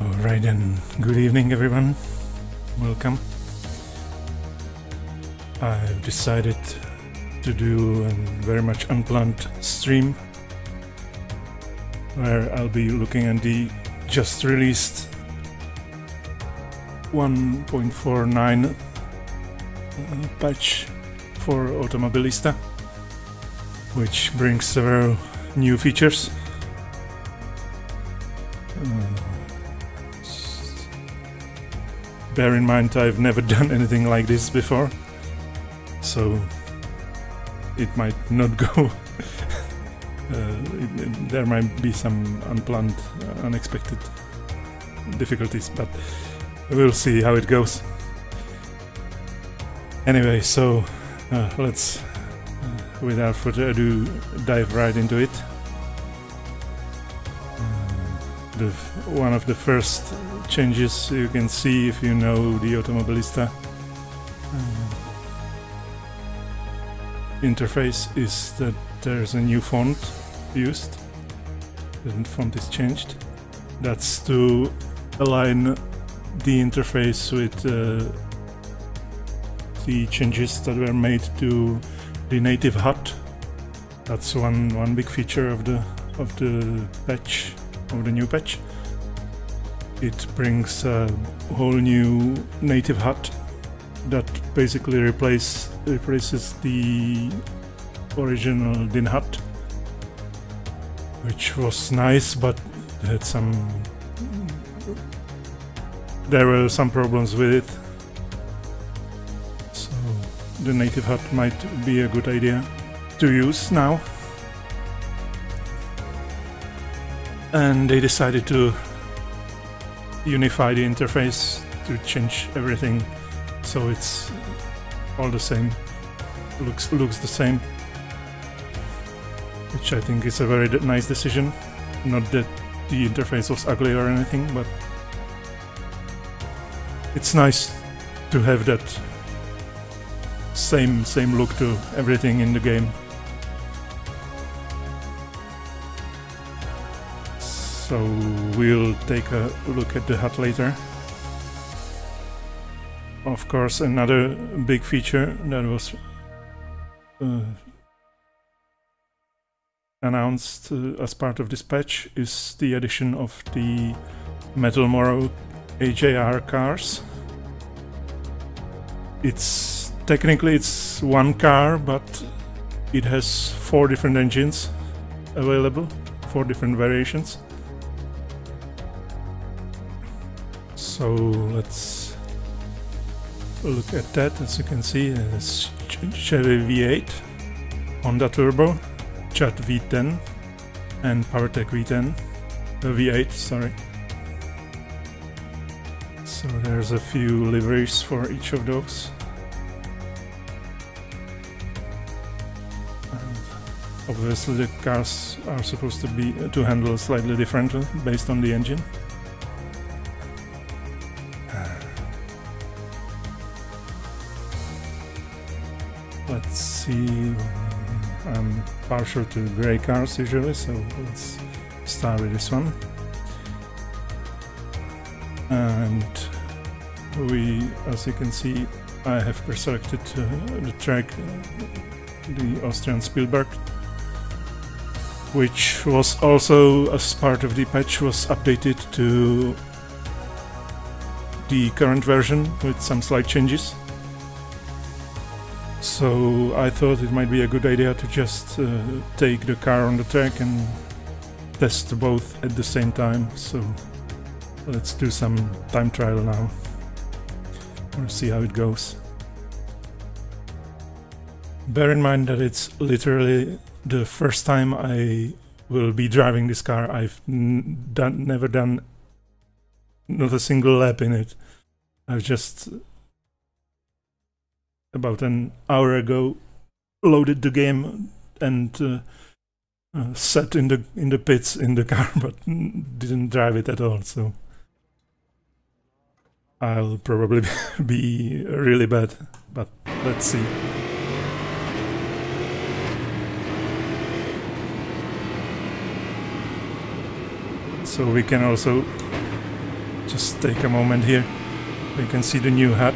Alright then, good evening everyone, welcome. I've decided to do a very much unplanned stream where I'll be looking at the just released 1.49 patch for Automobilista, which brings several new features. Bear in mind, I've never done anything like this before, so it might not go. There might be some unplanned, unexpected difficulties, but we'll see how it goes. Anyway, so let's, without further ado, dive right into it. One of the first changes you can see if you know the Automobilista interface is that there's a new font used. The font is changed. That's to align the interface with the changes that were made to the native HUD. That's one big feature of the patch, of the new patch. It brings a whole new native HUD that basically replaces the original DIN HUD, which was nice, but there were some problems with it. So the native HUD might be a good idea to use now. And they decided to unify the interface, to change everything so it's all the same, looks the same, which I think is a very nice decision. Not that the interface was ugly or anything, but it's nice to have that same look to everything in the game. So we'll take a look at the HUD later. Of course, another big feature that was announced as part of this patch is the addition of the Metal Morrow AJR cars. Technically it's one car, but it has 4 different engines available, 4 different variations. So let's look at that. As you can see, there's Chevy V8, Honda Turbo, Chat V10 and PowerTech V8, sorry. So there's a few liveries for each of those. Obviously the cars are supposed to handle slightly differently based on the engine. Let's see, I'm partial to grey cars usually, so let's start with this one. And as you can see, I have preselected the track, the Austrian Spielberg, which was also, as part of the patch, was updated to the current version with some slight changes. So I thought it might be a good idea to just take the car on the track and test both at the same time. So let's do some time trial now. We'll see how it goes. Bear in mind that it's literally the first time I will be driving this car. I've never done not a single lap in it. I've just about an hour ago loaded the game and sat in the pits in the car, but didn't drive it at all. So I'll probably be really bad, but let's see. So we can also just take a moment here. You can see the new HUD.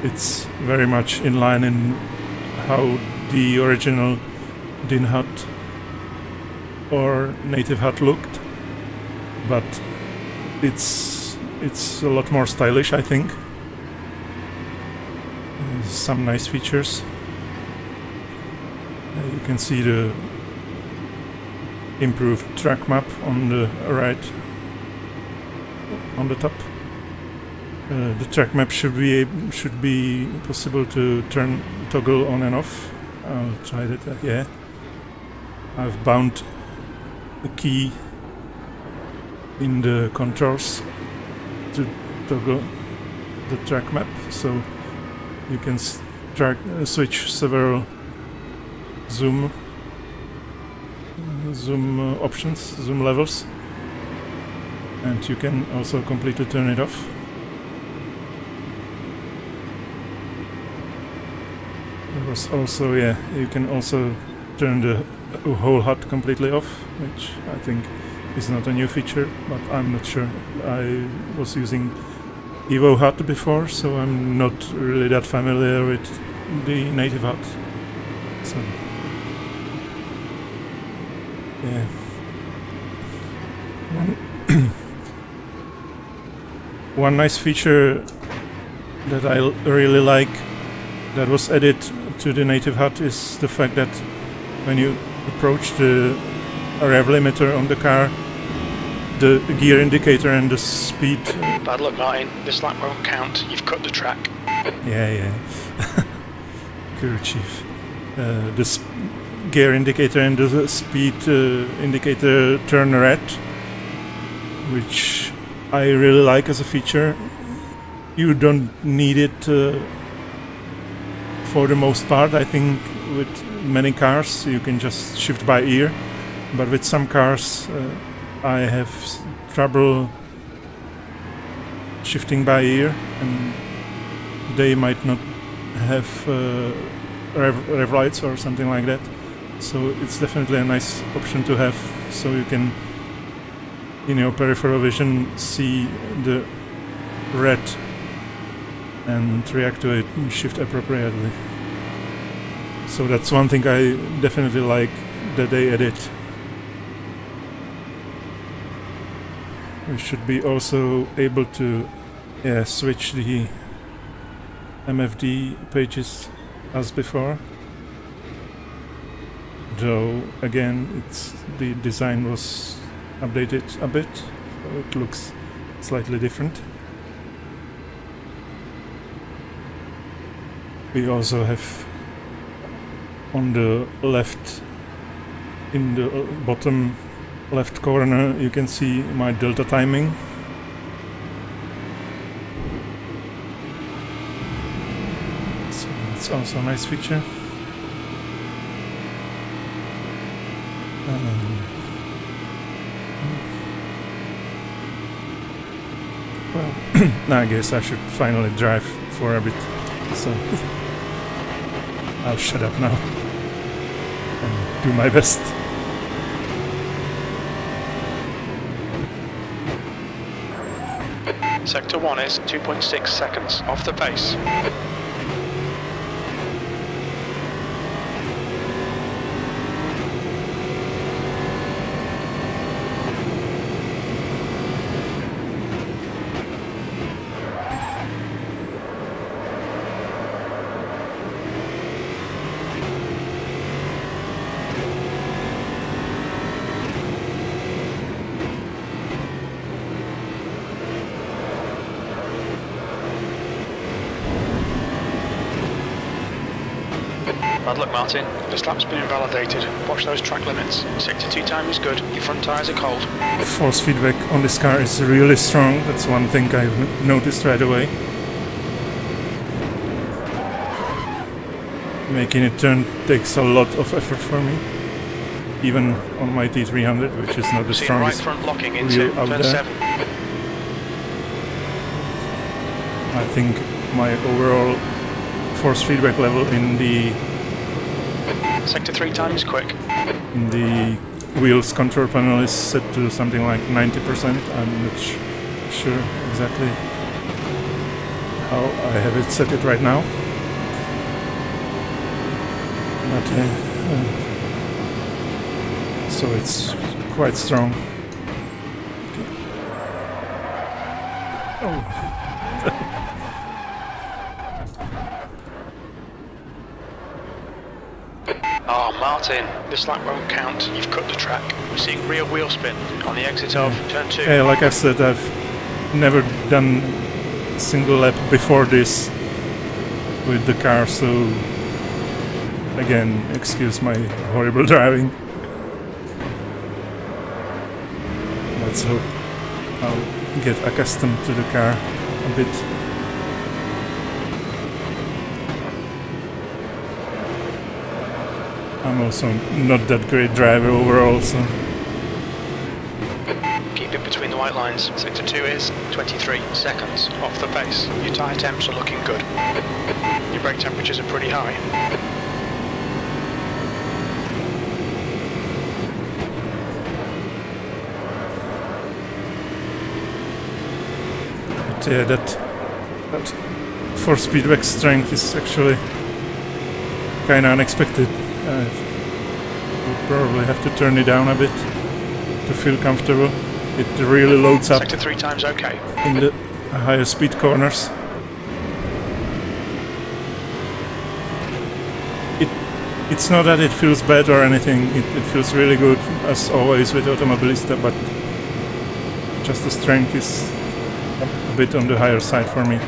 It's very much in line in how the original DIN HUD or native HUD looked, but it's a lot more stylish, I think. Some nice features. You can see the improved track map on the right, on the top. The track map should be possible to toggle on and off. I'll try that. Yeah, I've bound a key in the controls to toggle the track map, so you can switch several zoom options, zoom levels, and you can also completely turn it off. There was also, yeah, you can also turn the whole HUD completely off, which I think is not a new feature, but I'm not sure. I was using Evo HUD before, so I'm not really that familiar with the native HUD. So, yeah. One nice feature that I really like that was added to the native HUD is the fact that when you approach the rev limiter on the car, the gear indicator and the speed... Bad luck, Martin. This lap won't count. You've cut the track. Yeah. Crew chief. The gear indicator and the speed indicator turn red, which I really like as a feature. You don't need it for the most part. I think with many cars you can just shift by ear, but with some cars I have trouble shifting by ear, and they might not have rev lights or something like that. So it's definitely a nice option to have, so you can, in your peripheral vision, see the red and react to it and shift appropriately. So that's one thing I definitely like that they added. We should be also able to switch the MFD pages as before. Though again, the design was updated a bit, so it looks slightly different. We also have on the left, in the bottom left corner, you can see my delta timing. So that's also a nice feature. Well, I guess I should finally drive for a bit, so I'll shut up now and do my best. Sector 1 is 2.6 seconds off the pace. Bad luck, Martin. This lap's been invalidated. Watch those track limits. Sector 2 time is good. Your front tyres are cold. Force feedback on this car is really strong. That's one thing I've noticed right away. Making it turn takes a lot of effort for me. Even on my T300, which is not the strongest right front locking into wheel out turn there. 7. I think my overall force feedback level in the Sector 3 time is quick. in the wheels control panel is set to something like 90%. I'm not sure exactly how I have it set it right now, but so it's quite strong. Oh. Oh, Martin, this lap won't count. You've cut the track. We're seeing rear wheel spin on the exit of turn 2. Yeah, like I said, I've never done a single lap before this with the car, so again, excuse my horrible driving. Let's hope I'll get accustomed to the car a bit. I'm also not that great driver overall, so... Keep it between the white lines. Sector 2 is 23 seconds off the pace. Your tyre temps are looking good. Your brake temperatures are pretty high. But yeah, that 4-speed back strength is actually kinda unexpected. We'll probably have to turn it down a bit to feel comfortable. It really loads up Sector 3 times okay. in the higher speed corners. It's not that it feels bad or anything, it feels really good as always with Automobilista, but just the strength is a bit on the higher side for me.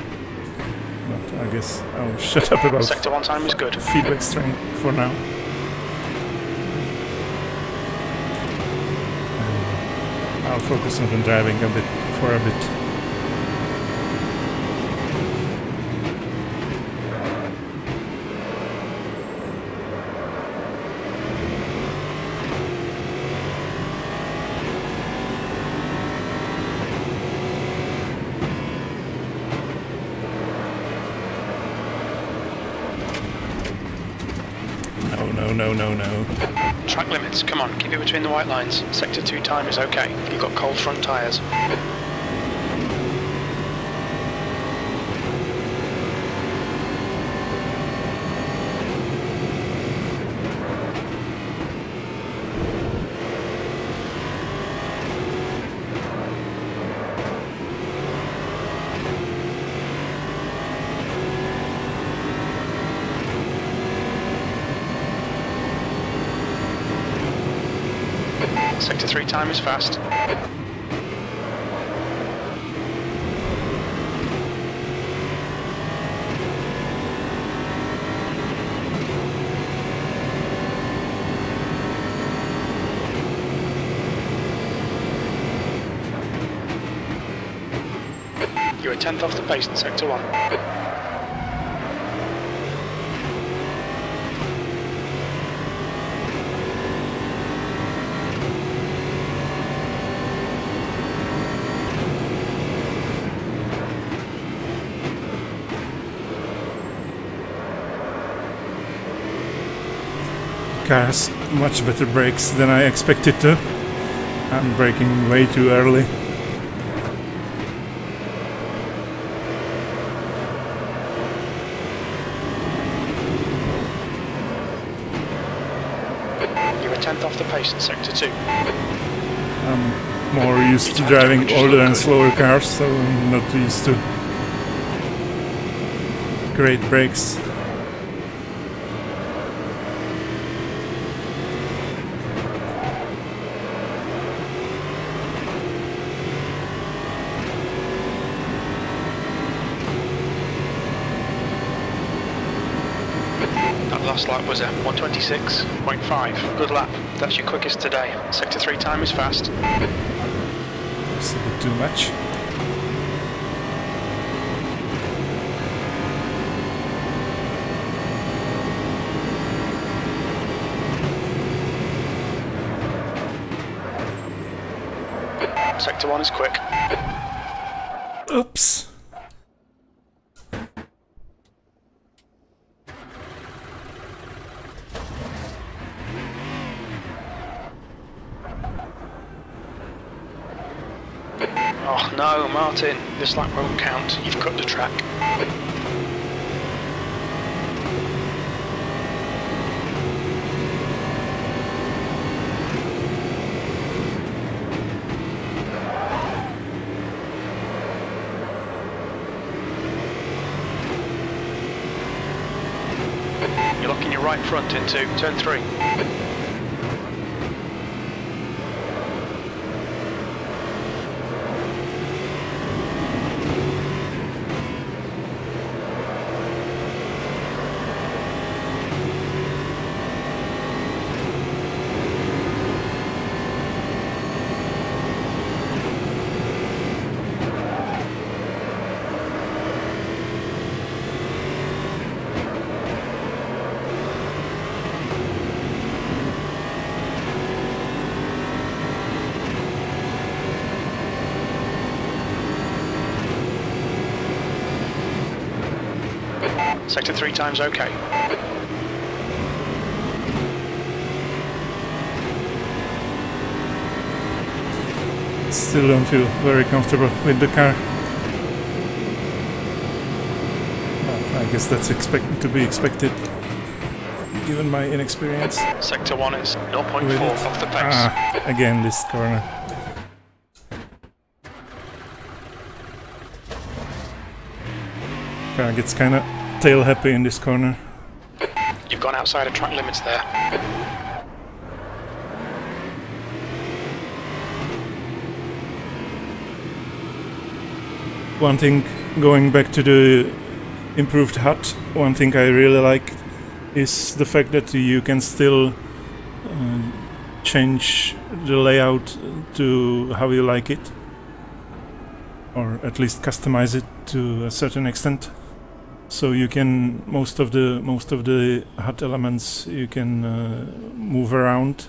But I guess I'll shut up about Sector 1 time is good. feedback strength for now. I'll focus on the driving a bit for a bit. No. Track limits, come on, keep it between the white lines. Sector 2 time is okay. You've got cold front tyres. Sector 3 time is fast. You're a tenth off the pace in Sector 1. Car has much better brakes than I expected to. I'm braking way too early. You're a tenth off the pace in Sector 2. I'm more used to driving older and slower cars, so I'm not used to great brakes. Last lap was a 126.5. Good lap. That's your quickest today. Sector 3 time is fast. It's a bit too much. Sector 1 is quick. Oops. Oh no, Martin, this lap won't count. You've cut the track. You're locking your right front into turn 3. Sector 3 times okay. Still don't feel very comfortable with the car. But I guess that's to be expected, given my inexperience. Sector 1 is 0.4 off the pace. Again this corner. Car gets kinda tail happy in this corner. You've gone outside of track limits there. One thing, going back to the improved HUD, one thing I really like is the fact that you can still change the layout to how you like it, or at least customize it to a certain extent. So you can most of the HUD elements you can move around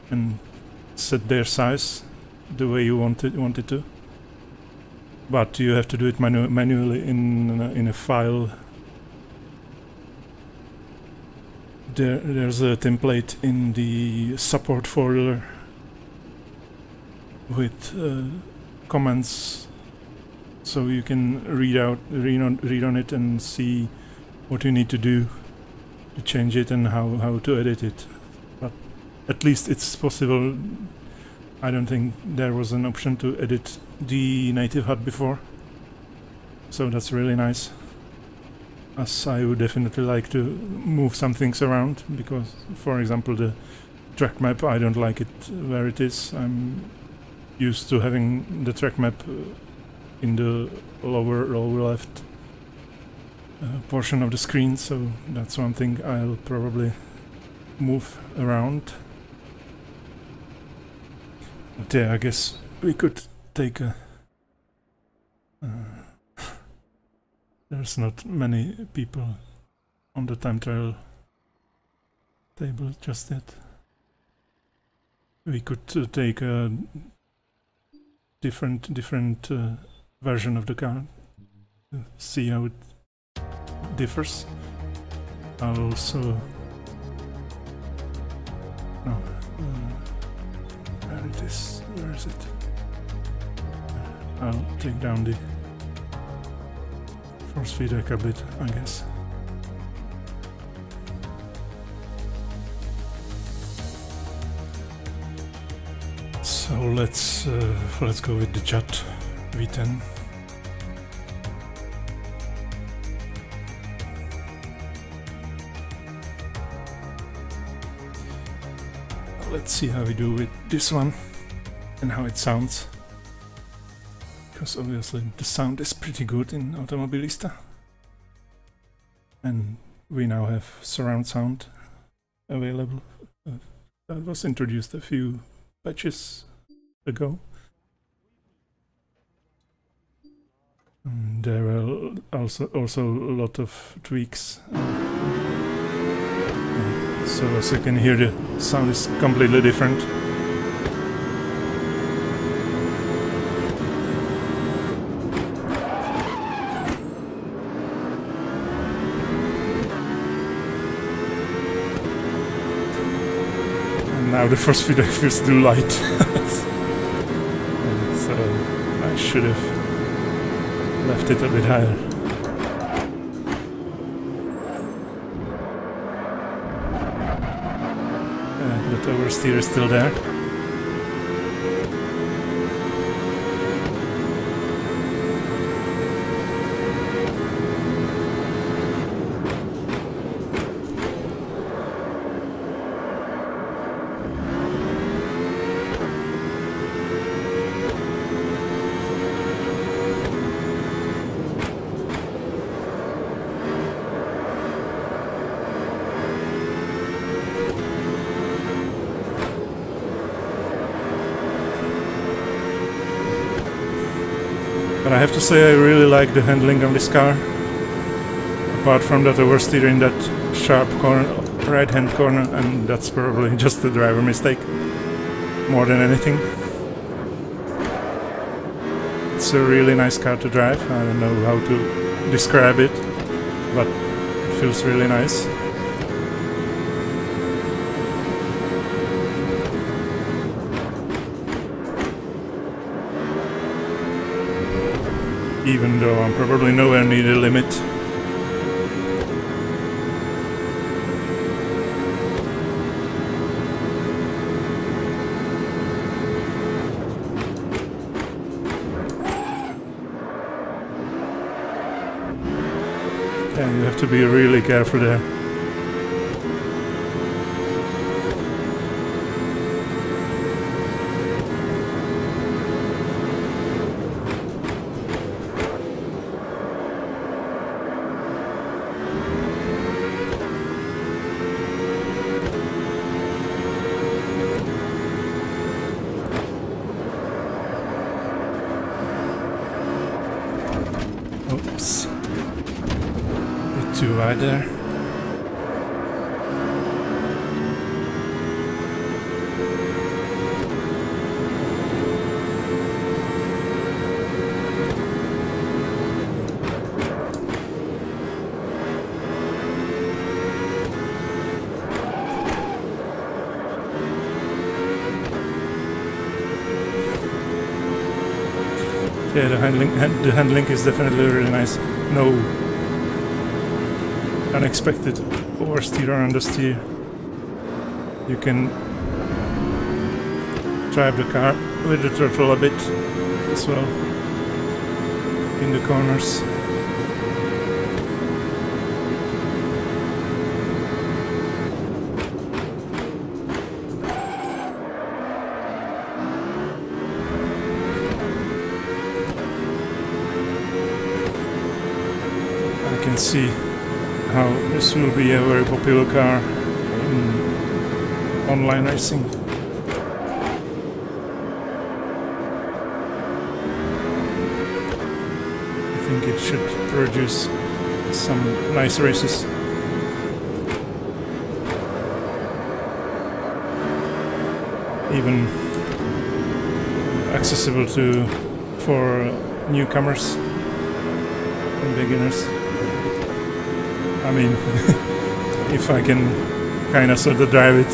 and set their size the way you want it to. But you have to do it manually in a file. There's a template in the support folder with comments, so you can read on it and see what you need to do to change it and how to edit it. But at least it's possible. I don't think there was an option to edit the native HUD before, so that's really nice, as I would definitely like to move some things around, because for example the track map, I don't like it where it is. I'm used to having the track map in the lower left portion of the screen, so that's one thing I'll probably move around. But yeah, I guess we could take a... there's not many people on the time trial table just yet. We could take a different version of the car, see how it differs. I'll also... no. Where is it? I'll take down the force feedback a bit, I guess. So let's go with the Jet V10. Let's see how we do with this one and how it sounds, because obviously the sound is pretty good in Automobilista, and we now have surround sound available. That was introduced a few patches ago. And there were also a lot of tweaks. So as you can hear, the sound is completely different. And now the force feedback feels too light. So I I should have left it a bit higher. The oversteer is still there. But I have to say I really like the handling of this car. Apart from that oversteer in that sharp corner, right-hand corner, and that's probably just a driver mistake more than anything. It's a really nice car to drive. I don't know how to describe it, but it feels really nice. Even though I'm probably nowhere near the limit. Yeah, you have to be really careful there. Oops. Bit too wide there. Yeah, the handling is definitely really nice. No unexpected oversteer or understeer. You can drive the car with the throttle a bit as well in the corners. I can see how this will be a very popular car in online racing. I think it should produce some nice races. Even accessible for newcomers and beginners. I mean, if I can kind of sort of drive it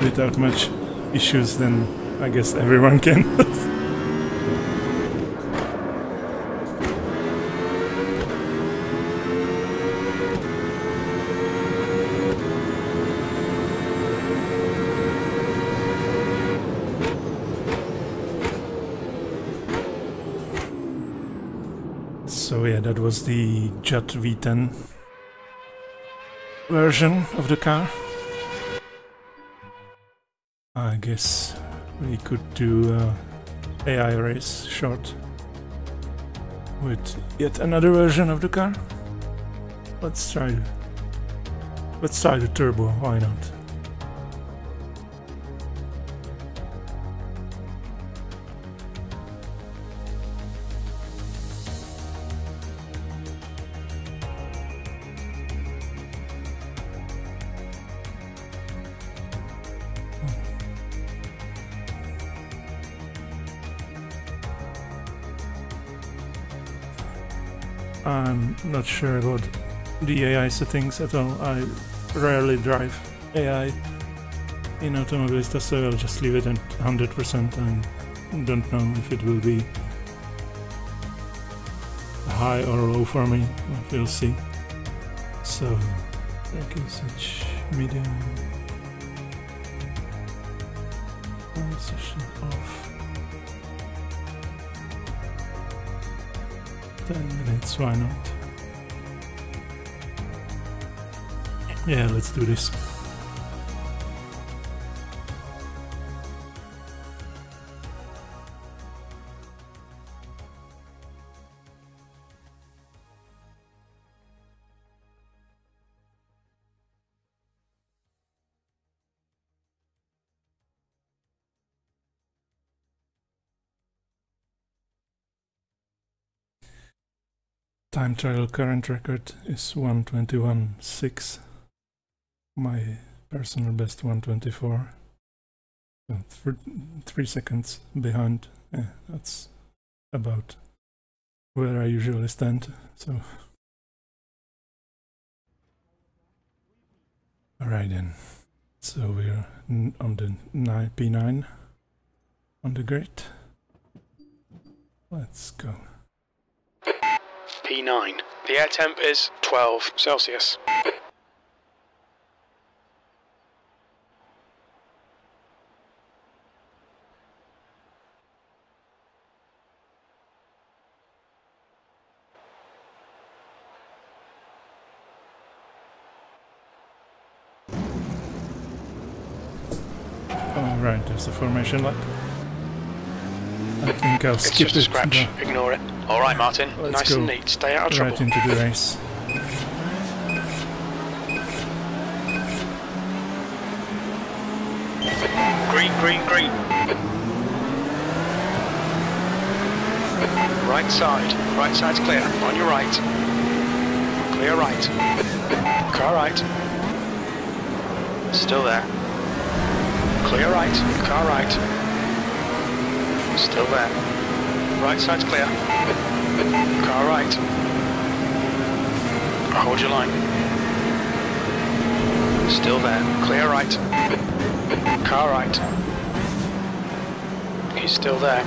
without much issues, then I guess everyone can. So yeah, that was the Jet V10 version of the car. I guess we could do a AI race short with yet another version of the car. Let's try the turbo, why not? I'm not sure about the AI settings at all. I rarely drive AI in Automobilista, so I'll just leave it at 100% and don't know if it will be high or low for me, but we'll see. So, brake usage medium, oil session off, 10 minutes, why not? Yeah, let's do this. Time trial current record is 1:21.6. My personal best 1:24. So 3 seconds behind. Yeah, that's about where I usually stand. So, alright then. So we're on the P9 on the grid. Let's go. P9. The air temp is 12 Celsius. Alright, there's the formation lap. I think I'll skip just it. a scratch. Ignore it. Alright, Martin. Let's nice go and neat. Stay out of trouble. right into the race. Green, green, green. Right side. Right side's clear. On your right. Clear right. Car right. Still there. Clear right. Car right. Still there. Right side's clear. Car right. Hold your line. Still there. Clear right. Car right. He's still there.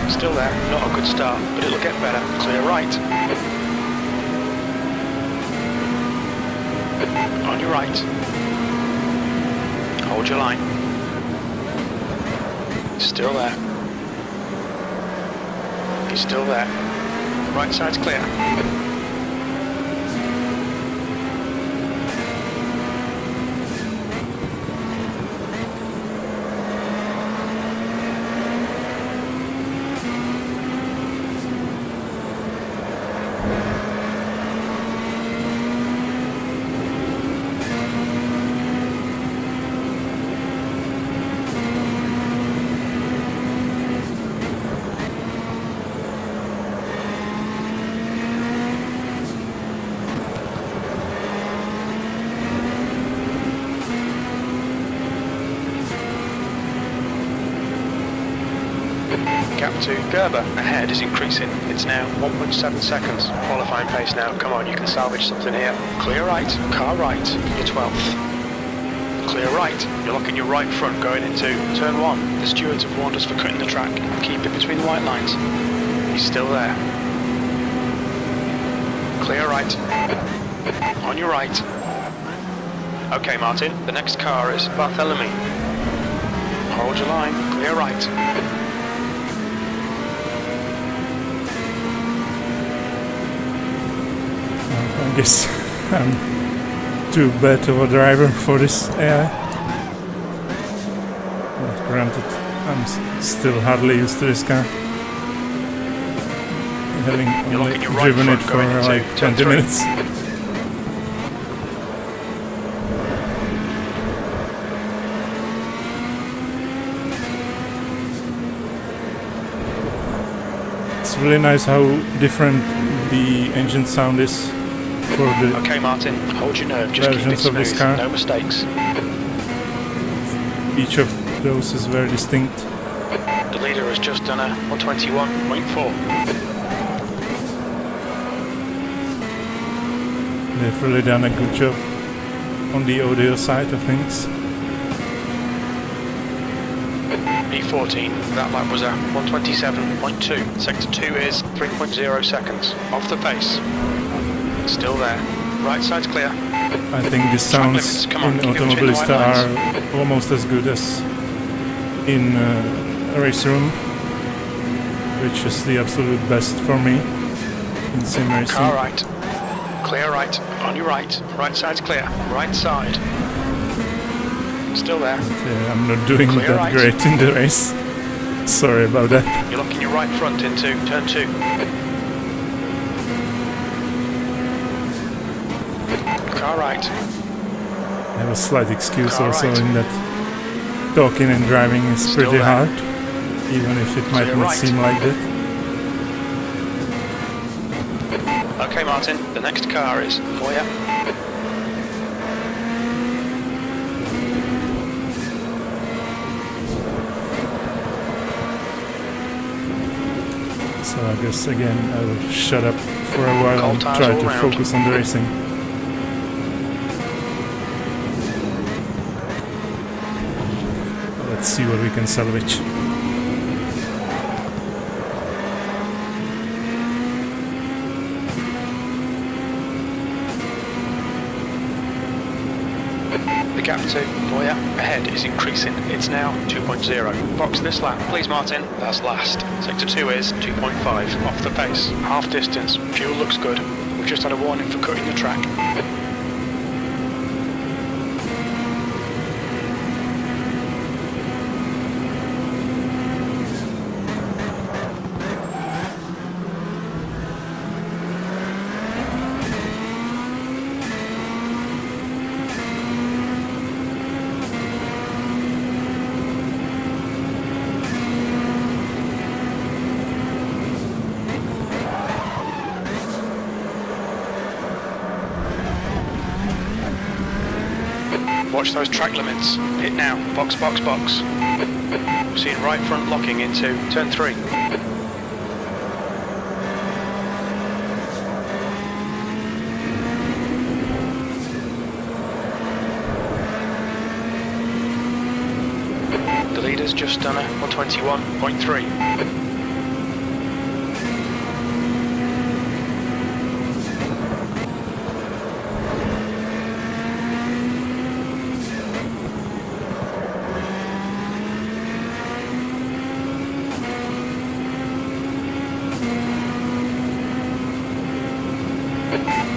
Still there. Not a good start, but it'll get better. Clear right. On your right. Hold your line. Still there. He's still there. Right side's clear. Gap to Gerber ahead is increasing. It's now 1.7 seconds. Qualifying pace now. Come on, you can salvage something here. Clear right, car right, you're 12th. Clear right, you're locking your right front going into turn 1. The stewards have warned us for cutting the track. Keep it between the white lines. He's still there. Clear right. On your right. Okay, Martin, the next car is Bartholomew. Hold your line, clear right. I guess I'm too bad of a driver for this AI. But granted, I'm still hardly used to this car. Having only driven it for like 20 minutes. It's really nice how different the engine sound is for the okay, Martin, hold your nerve, just keep it of this smooth, car. no mistakes. Each of those is very distinct. The leader has just done a 121.4. They've really done a good job on the audio side of things. P14. That lap was a 127.2. Sector 2 is 3.0 seconds. Off the pace. Still there. Right side's clear. I think the sounds in Automobilista are almost as good as in a race room, which is the absolute best for me in sim racing. Car right. Clear right. On your right. Right side's clear. Right side. Still there. Yeah, I'm not doing Clear that right. great in the race. Sorry about that. You're locking your right front into turn 2. Car right. I have a slight excuse Car also right. in that talking and driving is Still pretty there. hard, even if it might Clear not right. seem like that. Okay, Martin, the next car is for you. So I guess again I will shut up for a while Cold and tires try all to round. focus on the racing. Let's see what we can salvage. The gap to for you ahead is increasing. It's now 2.0. Box this lap, please, Martin. That's last. Sector 2 is 2.5. Off the pace. Half distance. Fuel looks good. We've just had a warning for cutting the track. Watch those track limits. Hit now. Box, box, box. Seeing right front locking into turn 3. The leader's just done a 121.3.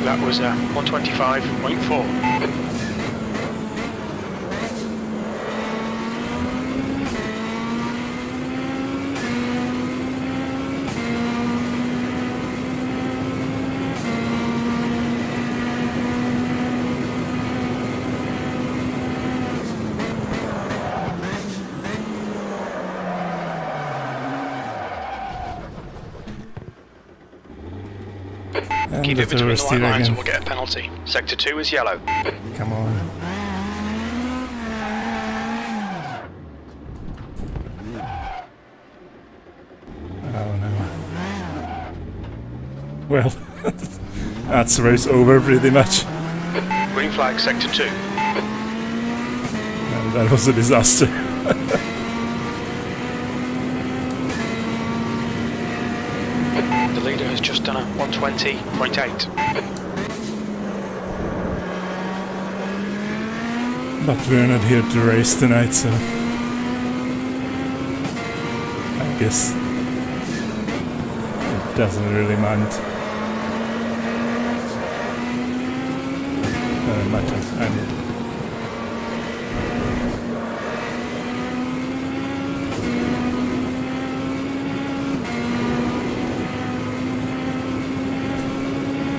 That was a 125.4. And Keep it the between the oversteer white lines again. and we'll get a penalty. Sector 2 is yellow. Come on. Oh no. Well, that's the race over pretty much. Green flag, sector 2. Well, that was a disaster. The leader has just done a 120.8. But we're not here to race tonight, so I guess it doesn't really matter.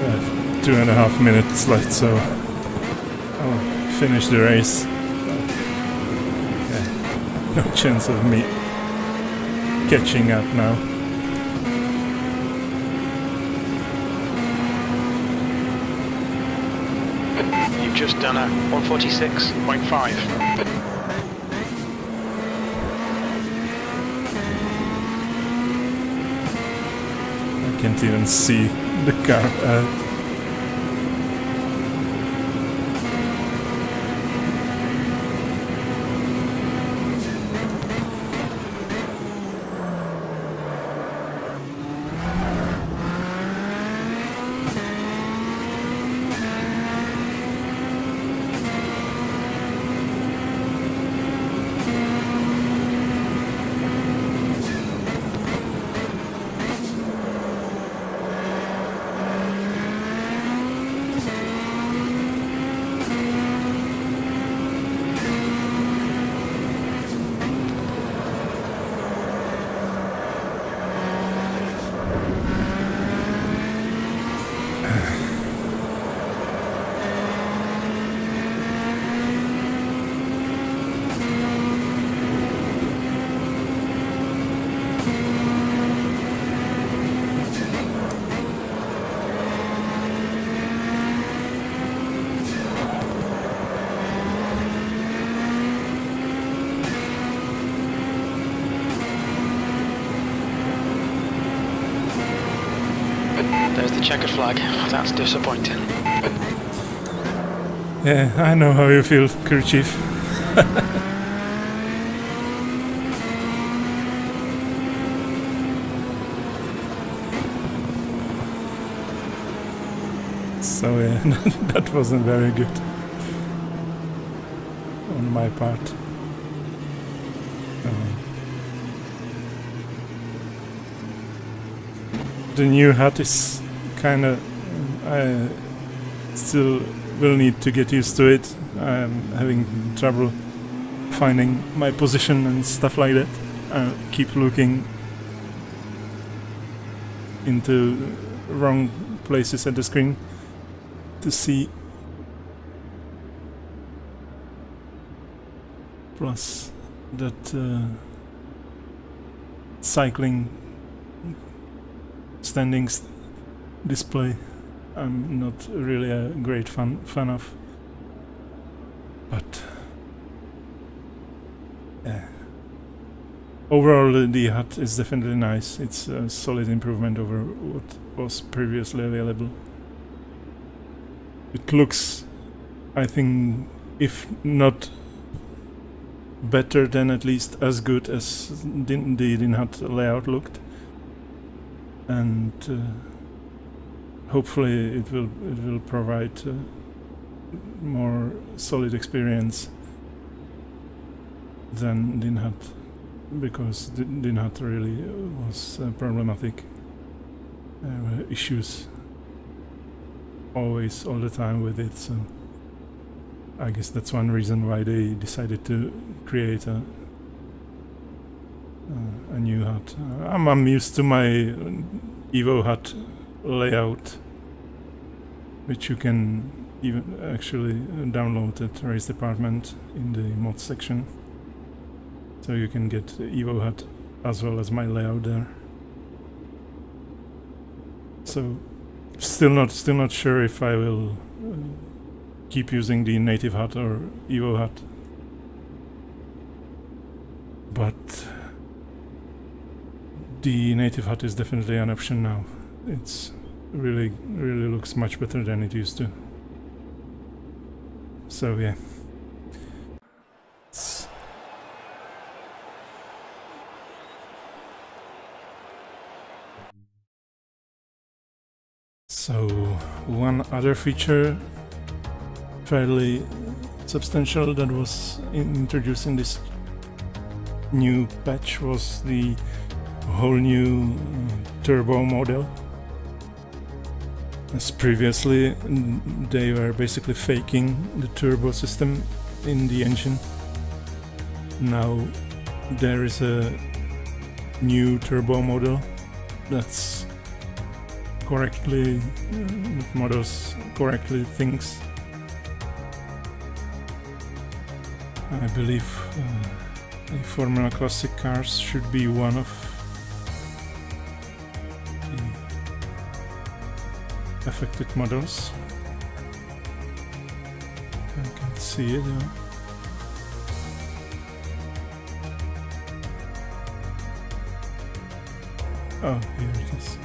I have 2.5 minutes left, so I'll finish the race. Yeah, no chance of me catching up now. You've just done a 146.5. I can't even see the car. There's the checkered flag. That's disappointing. Yeah, I know how you feel, crew chief. So yeah, that wasn't very good on my part. The new hut is kind of... I still will need to get used to it. I'm having trouble finding my position and stuff like that. I keep looking into wrong places at the screen to see. Plus that cycling standings display I'm not really a great fan of, but yeah. Overall the hut is definitely nice. It's a solid improvement over what was previously available. It looks, I think, if not better, then at least as good as the DIN hut layout looked, and hopefully it will provide more solid experience than DIN hut, because DIN hut really was problematic. There were issues always, all the time with it, so I guess that's one reason why they decided to create a new hut. I'm used to my Evo hut layout, which you can even actually download at Race Department in the mod section, so you can get Evo hut as well as my layout there. So still not sure if I will keep using the native hut or Evo hut, but the native hut is definitely an option now. It's really looks much better than it used to. So yeah. So one other feature, fairly substantial, that was introduced in this new patch was the whole new turbo model. As previously they were basically faking the turbo system in the engine. Now there is a new turbo model that's correctly models correctly things. I believe the Formula Classic cars should be one of the affected models. I can see it now. Oh, here it is.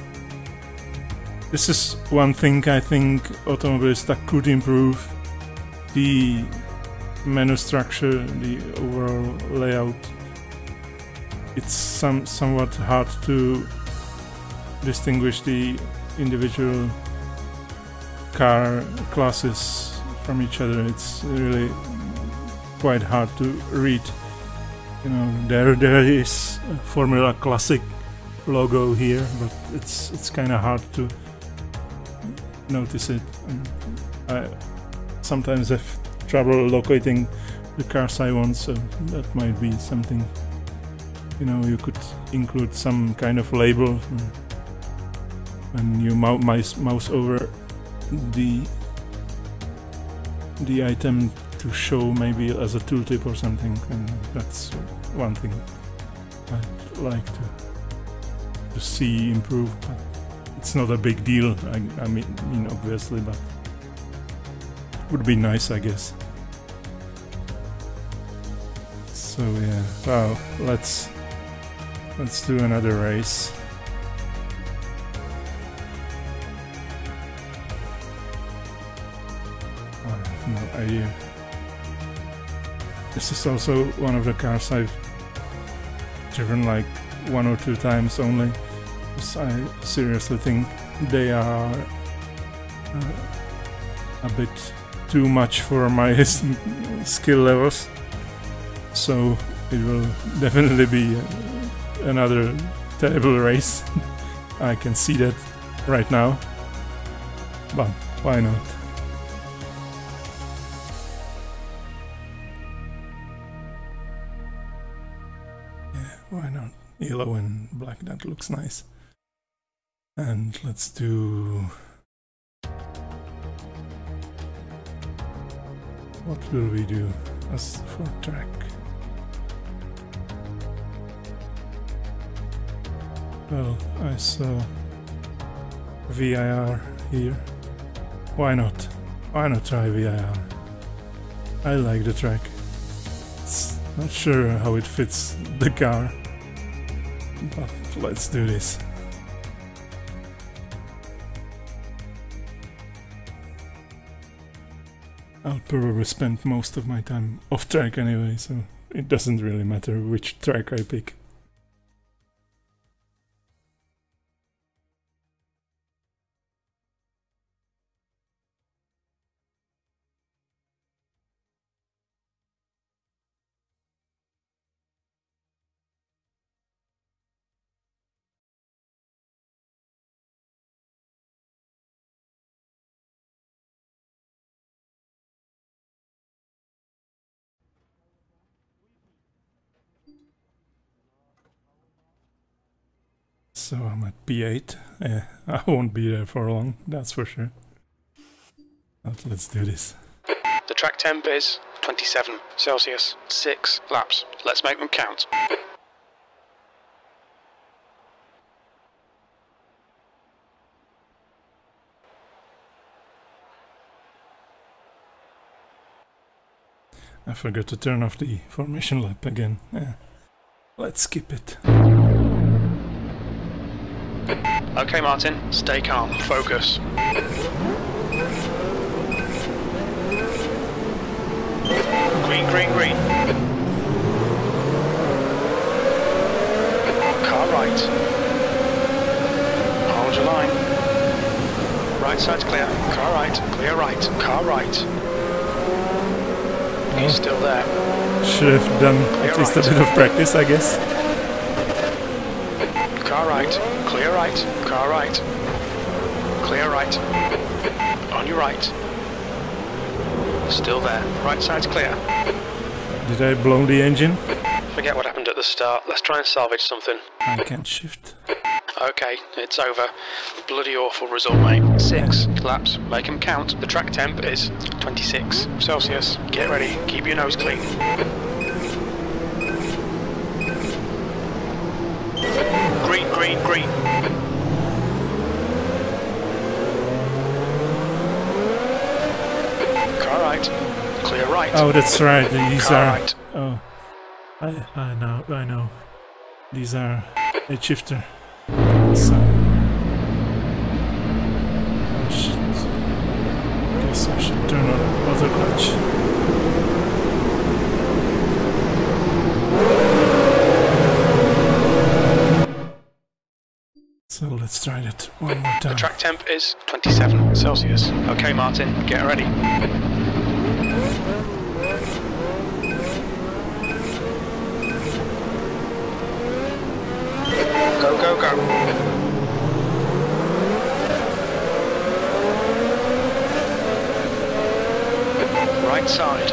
This is one thing I think Automobilista could improve: the menu structure, the overall layout. It's somewhat hard to distinguish the individual car classes from each other. It's really quite hard to read. You know, there is a Formula Classic logo here, but it's kind of hard to notice it. I sometimes have trouble locating the cars I want, so that might be something. You know, you could include some kind of label when you mouse over the item to show maybe as a tooltip or something, and that's one thing I'd like to see improve. But it's not a big deal, I mean obviously, but would be nice, I guess. So yeah, well, let's do another race. have no idea. This is also one of the cars I've driven like 1 or 2 times only, because I seriously think they are a bit too much for my skill levels. So it will definitely be another terrible race. I can see that right now, but why not? Yeah, why not? Yellow and black, that looks nice. And let's do... what will we do as for track? Well, I saw VIR here. Why not? Why not try VIR? I like the track. It's not sure how it fits the car, but let's do this. I'll probably spend most of my time off track anyway, so it doesn't really matter which track I pick. So I'm at P8. I won't be there for long, that's for sure. But let's do this. The track temp is 27 Celsius, 6 laps. Let's make them count. I forgot to turn off the formation lap again. Let's skip it. Okay, Martin, stay calm, focus. Green, green, green. Car right. Hold your line. Right side's clear. Car right. Clear right. Car right. He's still there. Should have done at least a bit of practice, I guess. Car right. Clear right. Car right. Clear right. On your right. Still there. Right side's clear. Did I blow the engine? Forget what happened at the start. Let's try and salvage something. I can't shift. Okay, it's over. Bloody awful result, mate. 6 laps. Make them count. The track temp is 26 Celsius. Get ready. Keep your nose clean. Green, green, green. Car right. Clear right. Oh, that's right. These Car are... right. Oh, I know. These are a shifter. So I should turn on auto clutch. So let's try that one more time. The track temp is 27 Celsius. Okay, Martin, get ready. Go, go, go. Right side.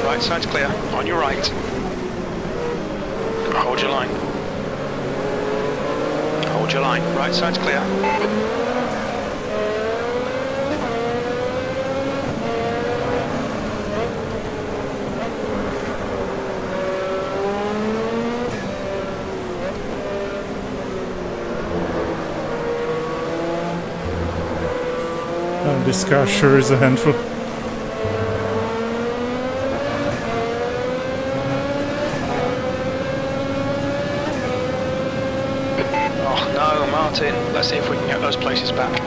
Right side's clear. On your right. Hold your line. Hold your line. Right side's clear. This car sure is a handful. Oh no, Martin. Let's see if we can get those places back.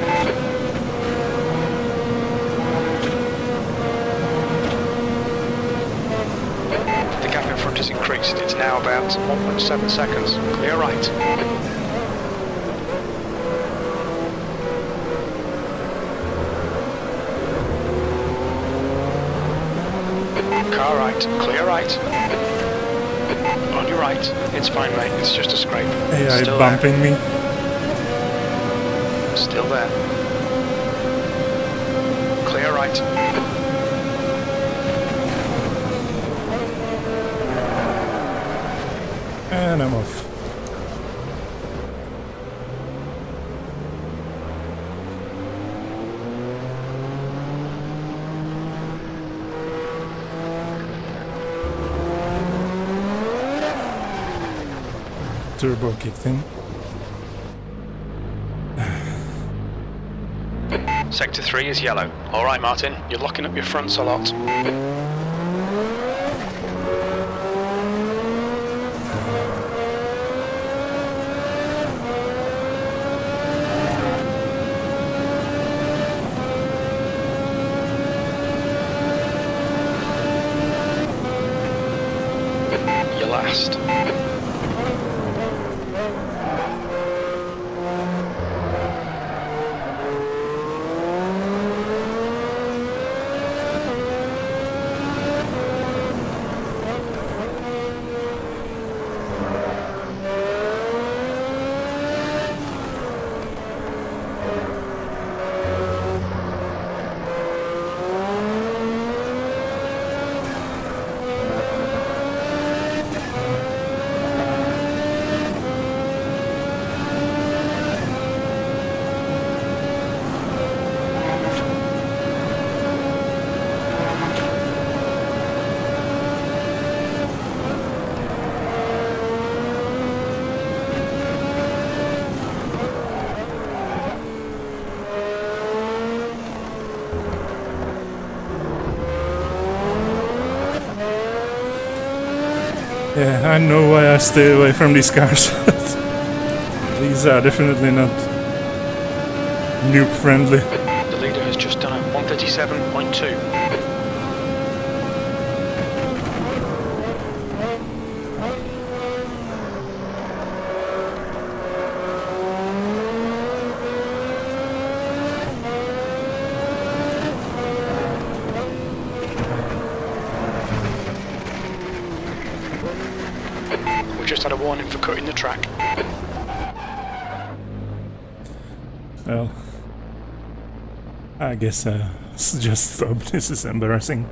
increased. It's now about 1.7 seconds. Clear right. Car right. Clear right. On your right. It's fine, mate. It's just a scrape. AI Still bumping me. Still there. Clear right. And I'm off. Turbo kicked in. Sector 3 is yellow. Alright, Martin, you're locking up your fronts a lot. You're last. Yeah, I know why I stay away from these cars. These are definitely not nuke friendly. The leader has just done a 137.2. Just had a warning for cutting the track. Well, I guess just stop. This is embarrassing.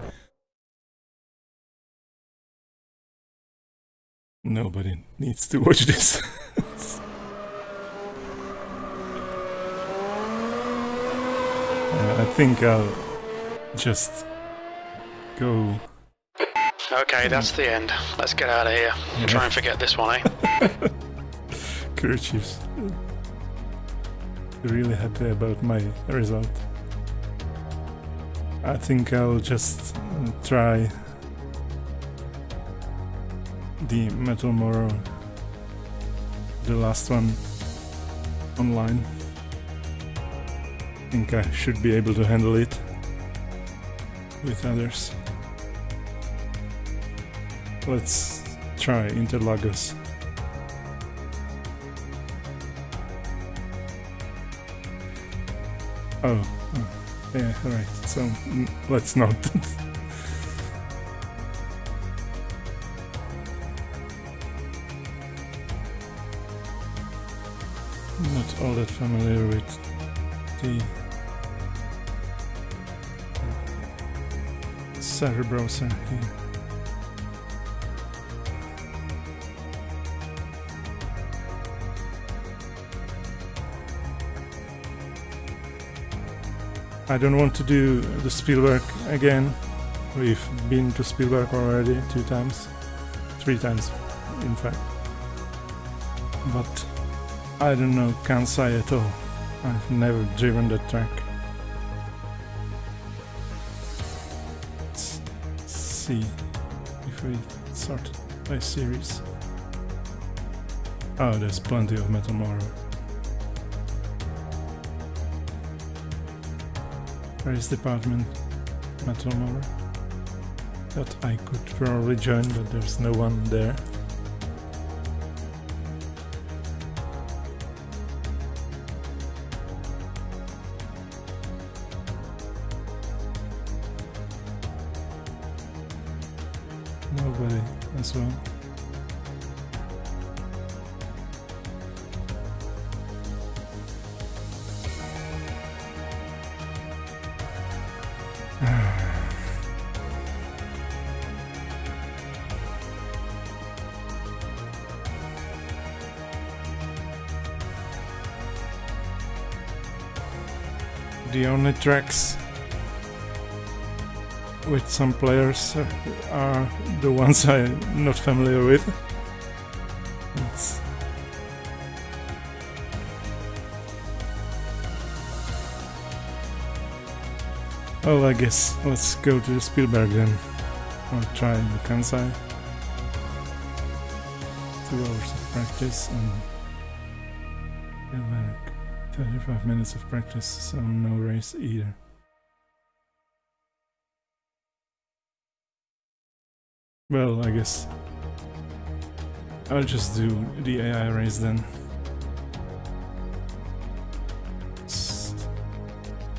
Nobody needs to watch this. I think I'll just go. Okay, that's the end. Let's get out of here. Yeah. Try and forget this one, eh? Kerchiefs. Really happy about my result. I think I'll just try the Metal Moro, the last one, online. I think I should be able to handle it with others. Let's try Interlagos. Oh, yeah, right. So let's not. Not all that familiar with the server browser here. I don't want to do the Spielberg again. We've been to Spielberg already 2 times, 3 times in fact. But I don't know Kansai at all. I've never driven that track. Let's see if we sort by series. Oh, there's plenty of Metal Moro. Race department, Metal Moro. that I could probably join, but there's no one there. Nobody as well. The only tracks with some players are the ones I'm not familiar with. Well, I guess let's go to Spielberg then, or try the Kansai. 2 hours of practice and like 35 minutes of practice, so no race either. Well, I guess I'll just do the AI race then.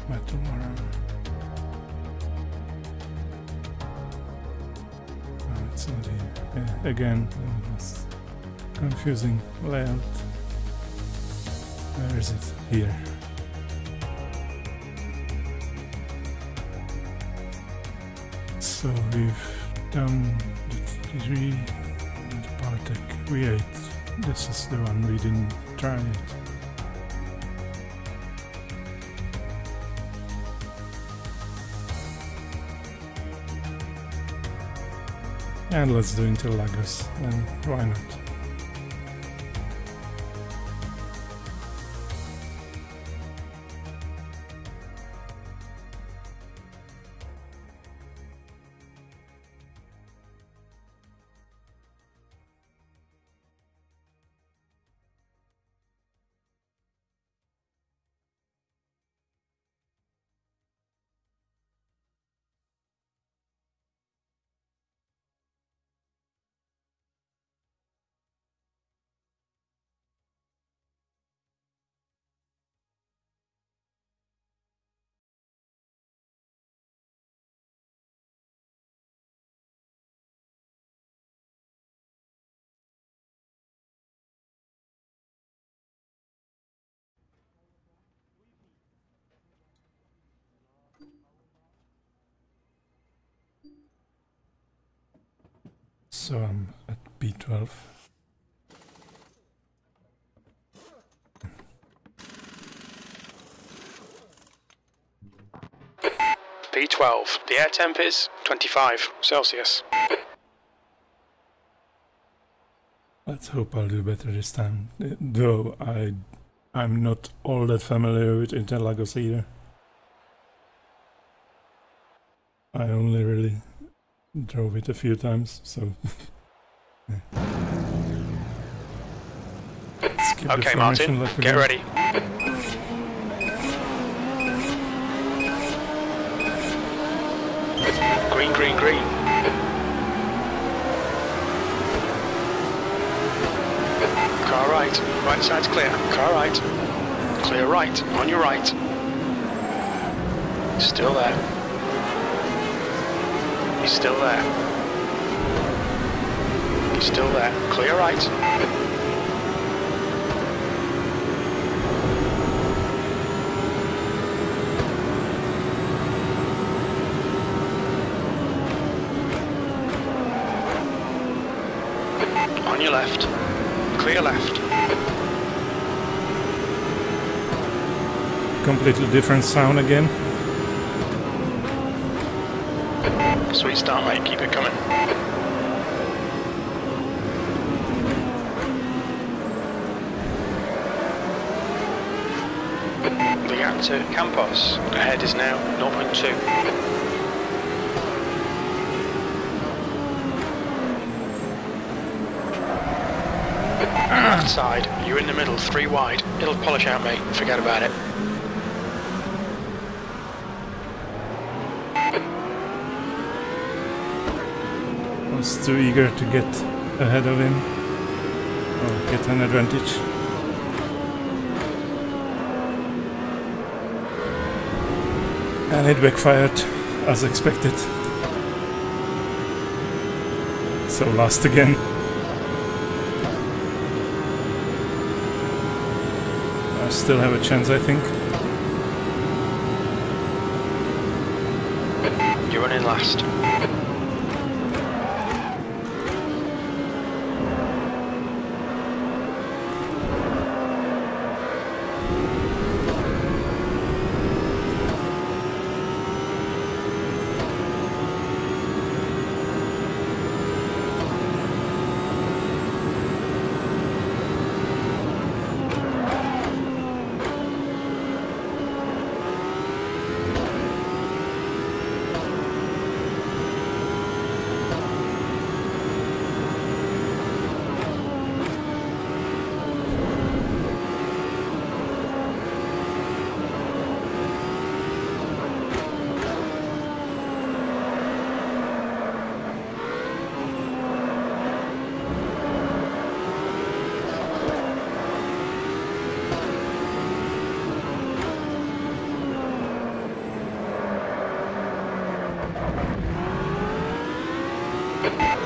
By tomorrow. Oh, it's not here. Yeah, again, it's confusing layout. Where is it? Here. So we've done the 3 and the Bartek V8. This is the one we didn't try yet. And let's do Interlagos, and why not? So I'm at B12. B12. The air temp is 25 Celsius. Let's hope I'll do better this time. Though I'm not all that familiar with Interlagos either. I only really drove it a few times, so yeah. Okay, Martin, get ready. Green, green, green. Car right. Right side's clear. Car right. Clear right. On your right. Still there. He's still there. He's still there. Clear right. On your left. Clear left. Completely different sound again. Sweet start, mate. Keep it coming. The gap to Campos ahead is now 0.2. Left side, you're in the middle, 3 wide. It'll polish out, mate. Forget about it. was too eager to get ahead of him or get an advantage. And it backfired as expected. So last again. I still have a chance, I think. You're running last.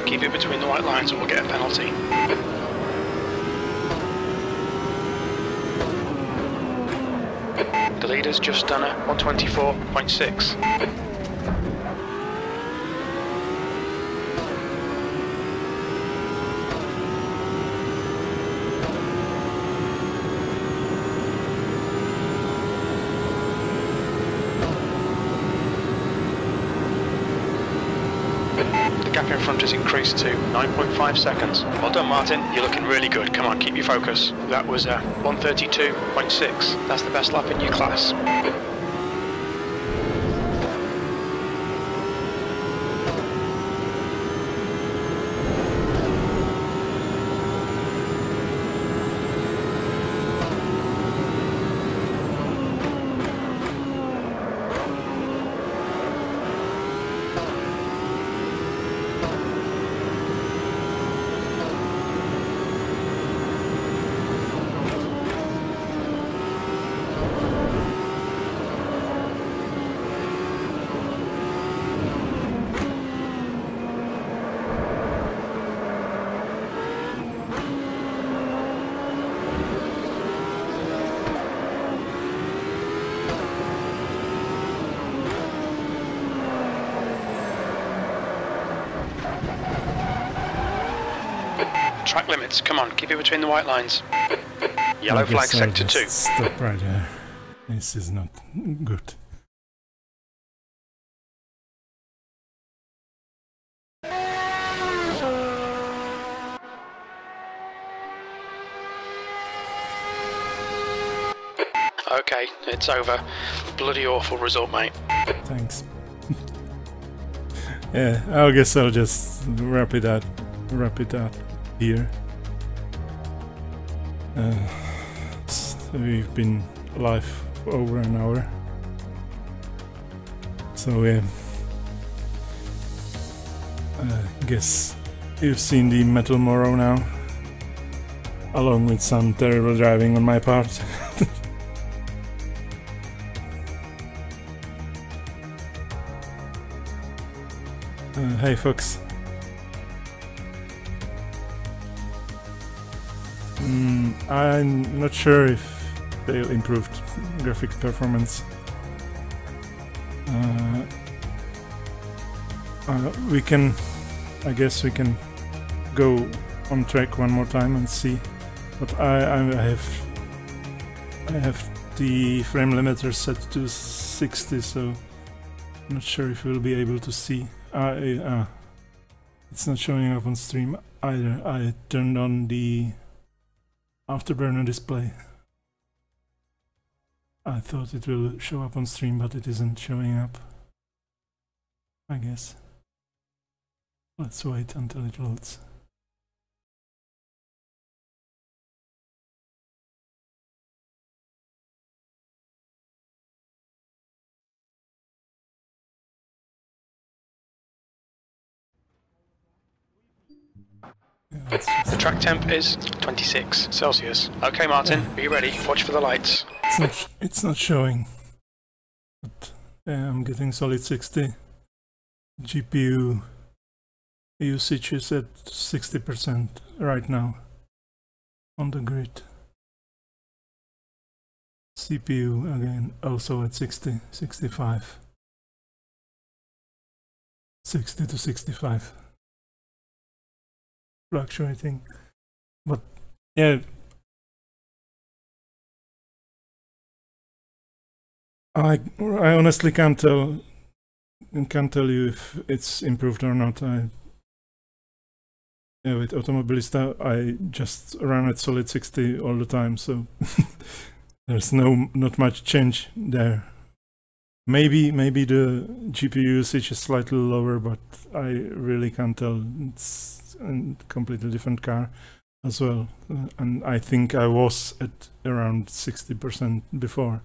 Keep it between the white lines or we'll get a penalty. The leader's just done a 124.6. The gap in front has increased to 9.5 seconds. Well done, Martin. You're looking really good. Come on, keep your focus. That was a 132.6. That's the best lap in your class. Track limits, come on, keep it between the white lines. Yellow flag sector 2. Stop right there. This is not good. Okay, it's over. Bloody awful result, mate. Thanks. Yeah, I guess I'll just wrap it up here. So we've been live for over an hour. So yeah, I guess you've seen the Metal Morrow now, along with some terrible driving on my part. Hey Fox. I'm not sure if they improved graphic performance. I guess we can go on track one more time and see. But I have the frame limiter set to 60, so I'm not sure if we'll be able to see. It's not showing up on stream either. I turned on the afterburner display. I thought it will show up on stream, but it isn't showing up, I guess. Let's wait until it loads. The track temp is 26 Celsius. Okay, Martin, are you ready? Watch for the lights. It's not showing. But I'm getting solid 60. GPU usage is at 60% right now on the grid. CPU again also at 60, 65. 60 to 65. Fluctuating. But yeah, I honestly can't tell you if it's improved or not. With Automobilista I just run at solid 60 all the time, so there's not much change there. Maybe the GPU usage is slightly lower, but I really can't tell. It's a completely different car as well, and I think I was at around 60% before.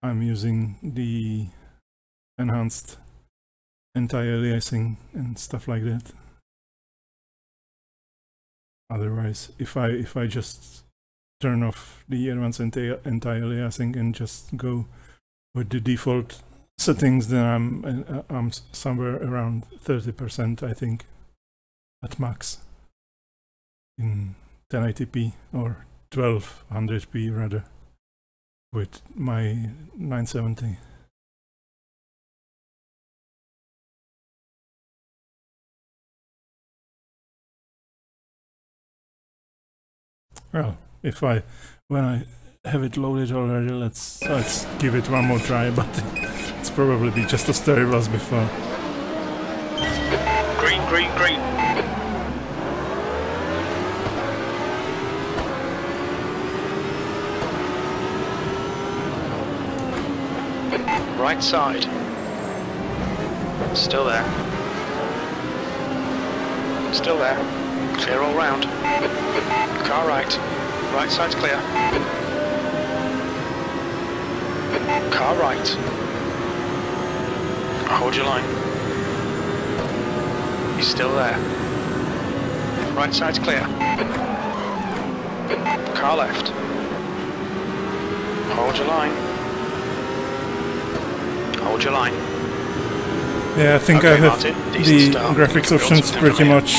I'm using the enhanced anti-aliasing and stuff like that. Otherwise, if I just turn off the advanced anti-aliasing and just go with the default settings, then I'm somewhere around 30%, I think, at max in 1080p or 1200p rather, with my 970. Well, when I have it loaded already, let's give it one more try, but it's probably be just as terrible as before. Green, green, green. Right side. Still there. Still there. Clear all round. Car right. Right side's clear. Car right. Hold your line. He's still there. Right side's clear. Car left. Hold your line. Hold your line. Yeah, I think okay, I have Martin, the graphics options pretty much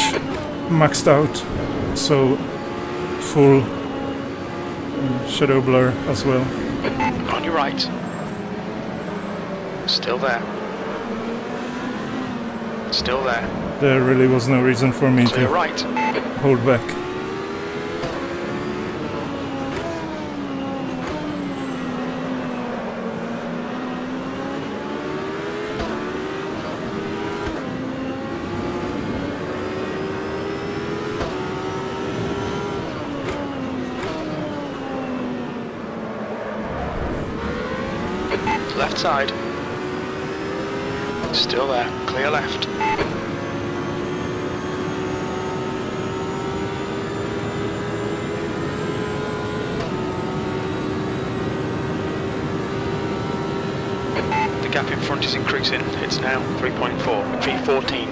maxed out, so full shadow blur as well. On your right. Still there. Still there. There really was no reason for me to right. hold back. Left side. Still there. Clear left. The gap in front is increasing. It's now 3.4, V14.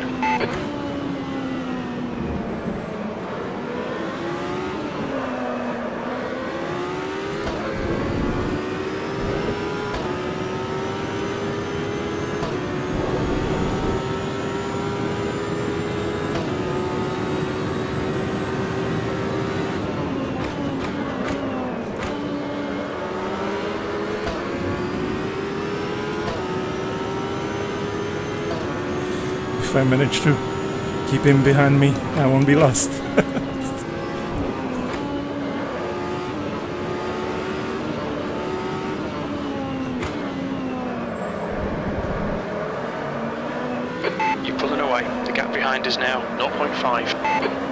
If I manage to keep him behind me, I won't be lost. You're pulling away. The gap behind is now 0.5.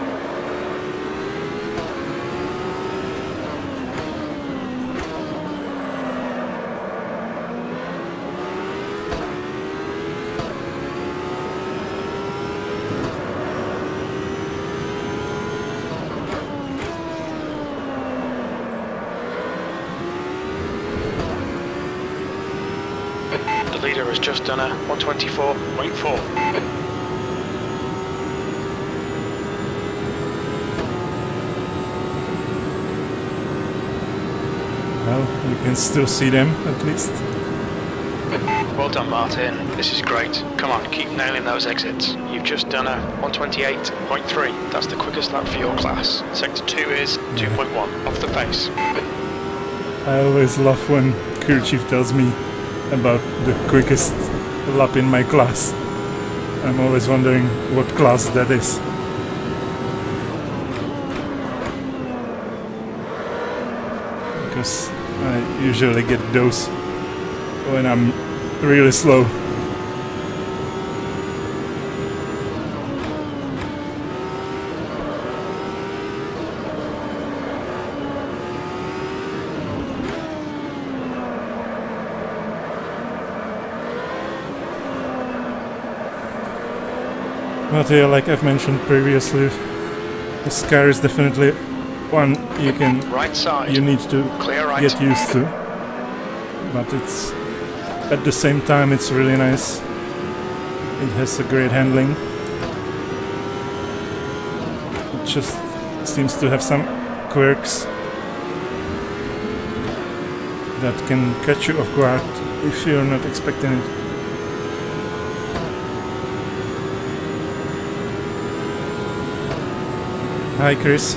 The leader has just done a 124.4. Well, you can still see them at least. Well done, Martin. This is great. Come on, keep nailing those exits. You've just done a 128.3. That's the quickest lap for your class. Sector 2 is 2.1 off the pace. I always love when crew chief tells me about the quickest lap in my class. I'm always wondering what class that is. Because I usually get those when I'm really slow. But yeah, like I've mentioned previously, this car is definitely one you can, right side, you need to clear right, get used to. But it's, at the same time, it's really nice. It has a great handling. It just seems to have some quirks that can catch you off guard if you're not expecting it. Hi, Chris.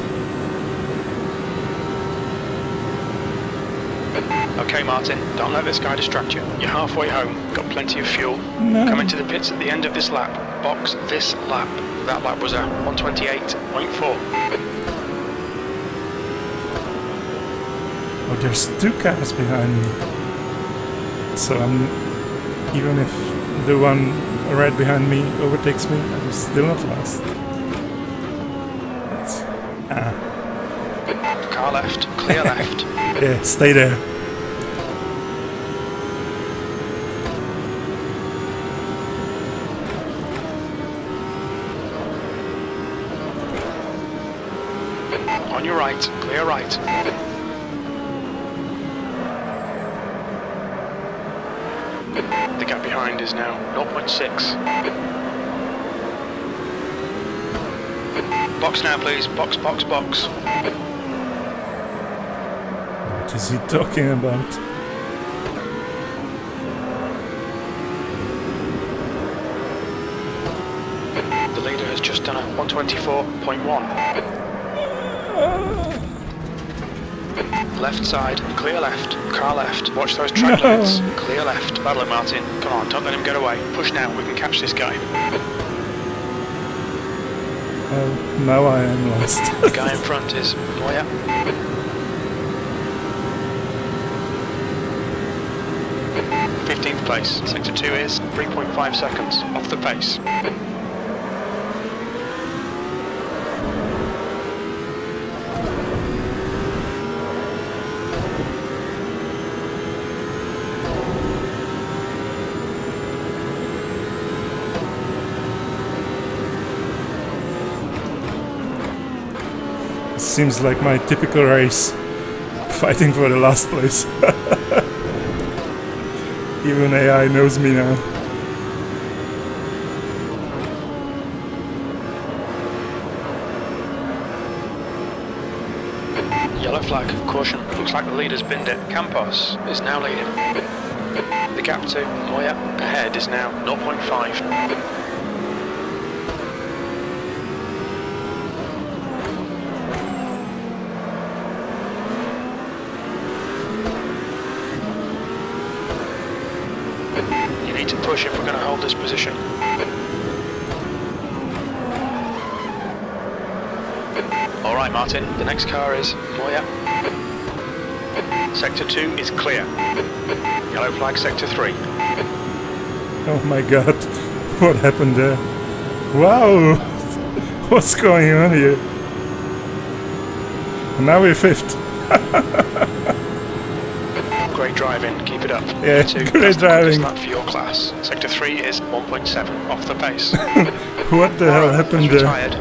Okay, Martin, don't let this guy distract you. You're halfway home, got plenty of fuel. No. Come into the pits at the end of this lap. Box this lap. That lap was a 128.4. Oh, there's two cars behind me. So even if the one right behind me overtakes me, I'm still not last. Car left, clear left. Yeah, stay there. On your right, clear right. The gap behind is now 0.6. Box now, please. Box, box, box. What is he talking about? The leader has just done a 124.1. Left side, clear left, car left. Watch those track limits. Clear left. Battle it, Martin. Come on, don't let him get away. Push now, we can catch this guy. Now I am lost. The guy in front is Moya. Place. Sector 2 is 3.5 seconds off the pace. It seems like my typical race, fighting for the last place. Even AI knows me now. Yellow flag, caution. Looks like the leader's binned it. Campos is now leading. The gap to Moya ahead is now 0.5. To push if we're going to hold this position. All right, Martin, the next car is Moya. Sector 2 is clear. Yellow flag, Sector 3. Oh my god, what happened there? Wow, what's going on here? Now we're fifth. Great driving, keep it up. Yeah, great driving. Lap for your class. Sector 3 is 1.7 off the pace. What the hell happened there? Retired.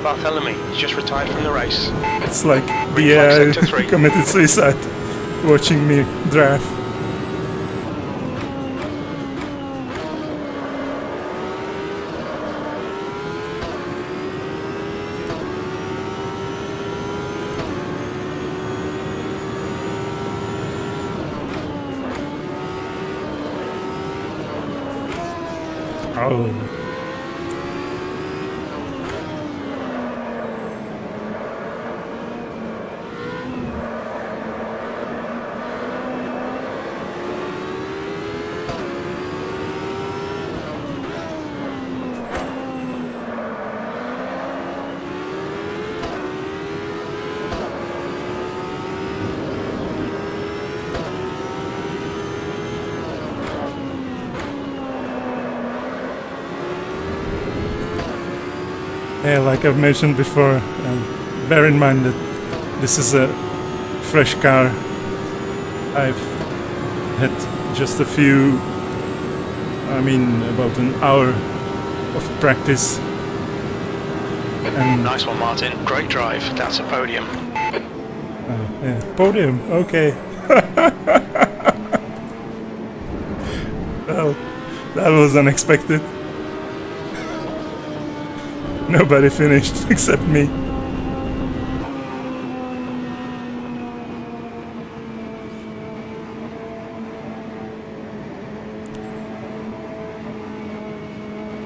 Bartholomew just retired from the race. It's like the committed suicide watching me drive. Oh. Yeah, like I've mentioned before, bear in mind that this is a fresh car. I've had just about an hour of practice. And nice one, Martin. Great drive. That's a podium. Yeah, podium. Okay. Well, that was unexpected. Nobody finished except me.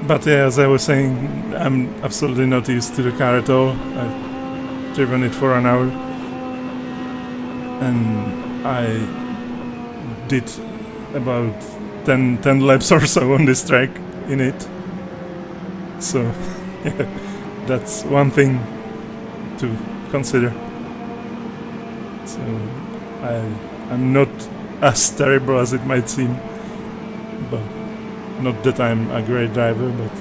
But yeah, as I was saying, I'm absolutely not used to the car at all. I've driven it for an hour. And I did about 10 laps or so on this track in it. So, yeah, that's one thing to consider. So, I'm not as terrible as it might seem. But not that I'm a great driver, but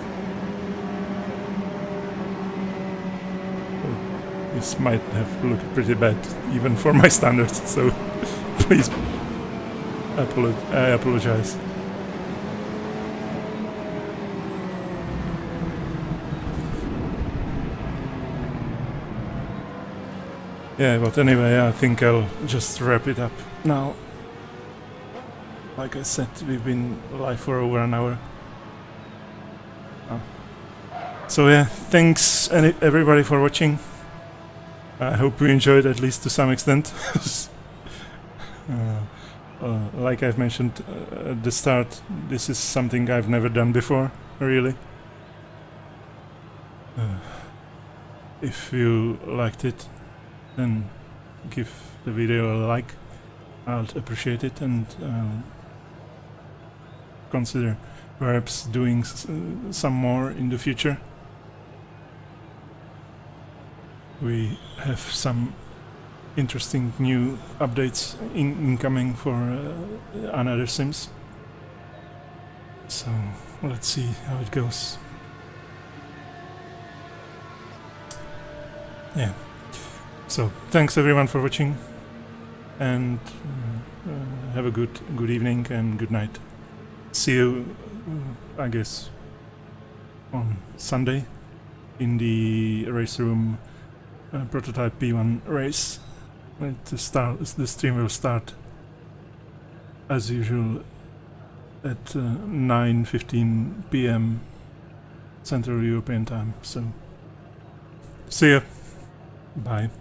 this might have looked pretty bad, even for my standards, so please, I apologize. Yeah, but anyway, I think I'll just wrap it up now. Like I said, we've been live for over an hour. So yeah, thanks everybody for watching. I hope you enjoyed, at least to some extent. Like I've mentioned at the start, this is something I've never done before, really. If you liked it, then give the video a like. I'll appreciate it, and consider perhaps doing some more in the future. We have some interesting new updates incoming for another Sims. So let's see how it goes. Yeah. So thanks everyone for watching, and have a good evening and good night. See you, I guess, on Sunday in the race room. Prototype P1 race. The stream will start as usual at 9:15 p.m. Central European time. So, see ya. Bye.